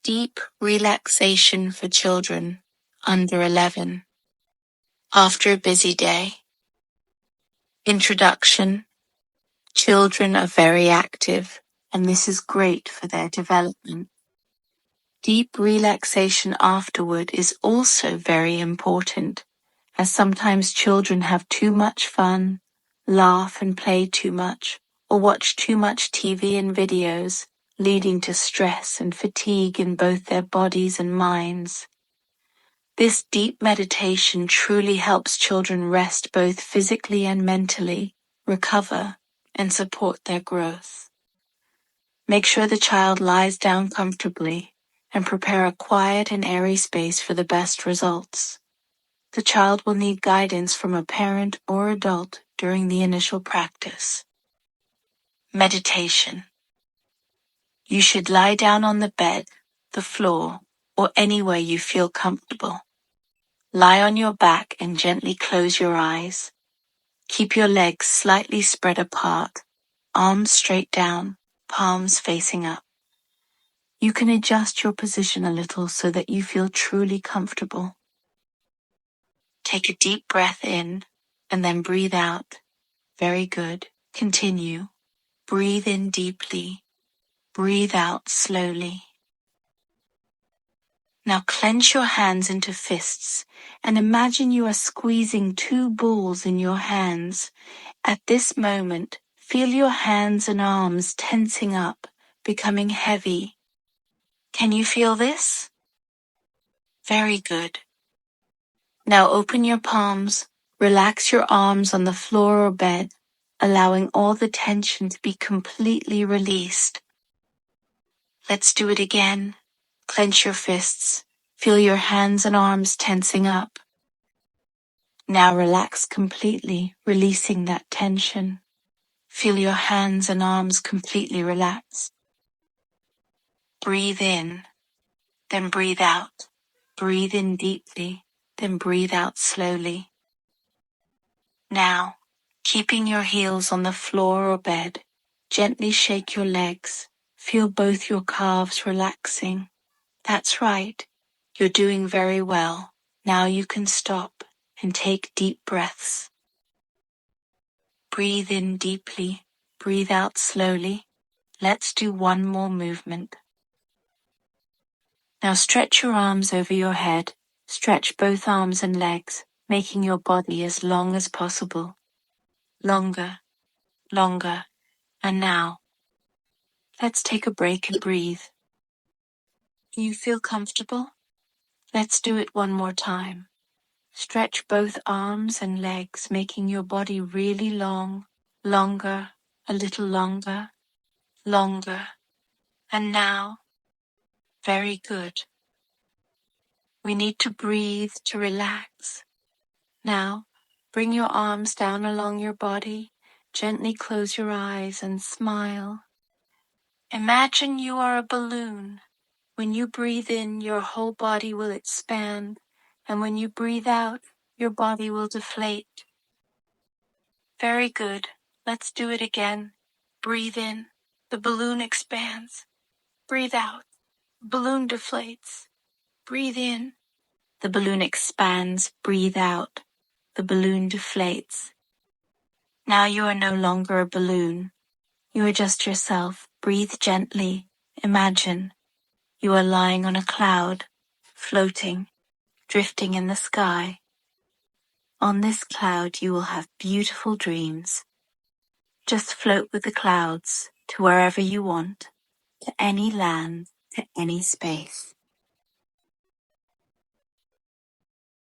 Deep relaxation for children under 11 after a busy day. Introduction. Children are very active, and this is great for their development. Deep relaxation afterward is also very important, as sometimes children have too much fun, laugh and play too much, or watch too much TV and videos, leading to stress and fatigue in both their bodies and minds. This deep meditation truly helps children rest both physically and mentally, recover, and support their growth. Make sure the child lies down comfortably and prepare a quiet and airy space for the best results. The child will need guidance from a parent or adult during the initial practice. Meditation. You should lie down on the bed, the floor, or anywhere you feel comfortable. Lie on your back and gently close your eyes. Keep your legs slightly spread apart, arms straight down, palms facing up. You can adjust your position a little so that you feel truly comfortable. Take a deep breath in and then breathe out. Very good. Continue. Breathe in deeply. Breathe out slowly. Now clench your hands into fists and imagine you are squeezing two balls in your hands. At this moment, feel your hands and arms tensing up, becoming heavy. Can you feel this? Very good. Now open your palms, relax your arms on the floor or bed, allowing all the tension to be completely released. Let's do it again. Clench your fists. Feel your hands and arms tensing up. Now relax completely, releasing that tension. Feel your hands and arms completely relax. Breathe in, then breathe out. Breathe in deeply, then breathe out slowly. Now, keeping your heels on the floor or bed, gently shake your legs. Feel both your calves relaxing. That's right. You're doing very well. Now you can stop and take deep breaths. Breathe in deeply. Breathe out slowly. Let's do one more movement. Now stretch your arms over your head. Stretch both arms and legs, making your body as long as possible. Longer, longer, and now. Let's take a break and breathe. You feel comfortable? Let's do it one more time. Stretch both arms and legs, making your body really long, longer, a little longer, longer, and now. Very good. We need to breathe to relax. Now, bring your arms down along your body, gently close your eyes and smile. Imagine you are a balloon. When you breathe in, your whole body will expand, and when you breathe out, your body will deflate. Very good. Let's do it again. Breathe in. The balloon expands. Breathe out. The balloon deflates. Breathe in. The balloon expands. Breathe out. The balloon deflates. Now you are no longer a balloon. You are just yourself. Breathe gently. Imagine you are lying on a cloud, floating, drifting in the sky. On this cloud you will have beautiful dreams. Just float with the clouds to wherever you want, to any land, to any space.